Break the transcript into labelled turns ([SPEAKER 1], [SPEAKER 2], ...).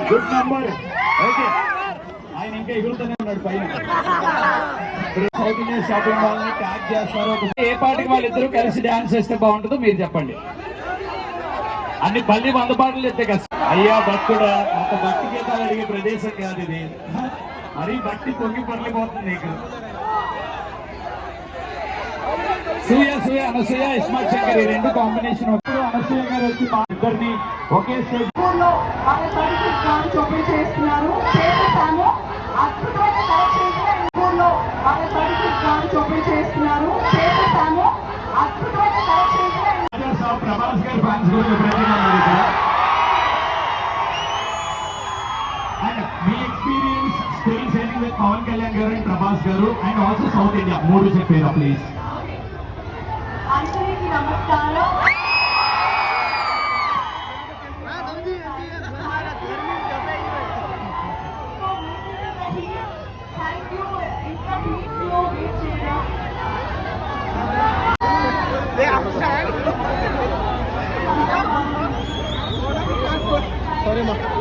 [SPEAKER 1] Good number. Okay, ఆయన ఇంకా ఎగురుతూనే ఉన్నాడు పైన. సౌత్ ఇండియన్ షాపింగ్ మాల్ ని ట్యాగ్ చేస్తారు. ఏ పార్టీకి వాళ్ళిద్దరూ కలిసి డాన్స్ చేస్తే బాగుంటుందో మీరు చెప్పండి. అన్ని పల్లి 100 పాటలు చెప్తే కష్టం. అయ్యా భక్తుడా, అంత భక్తి గీతాలు అడిగే ప్రదేశం కాదు ఇది. మరీ భక్తి పొంగి పడలేకపోతుంది నీకు. సూయ సూయ అనసూయ ఇస్మార్ట్ శంకర్ ఈ రెండు కాంబినేషన్. అప్పుడు అనసూయ గారు వచ్చి మా ఇద్దరిని ఒకే స్టేజ్
[SPEAKER 2] చేస్తున్నారు. చేసేసాము. అద్భుతమైన కలెక్షన్లో చేస్తున్నారు. చేసేసాము. అద్భుతమైన కలెక్షన్స్.
[SPEAKER 1] ప్రభాస్ గారి ఫ్యాన్స్ గురించి అండ్ మీ experience stage sharing with Pawan Kalyan గారు అండ్ ప్రభాస్ గారు అండ్ ఆల్సో సౌత్ ఇండియా 3 చెప్పారా ప్లీజ్.
[SPEAKER 2] అందరికీ నమస్కారం.
[SPEAKER 3] Sorry, ma.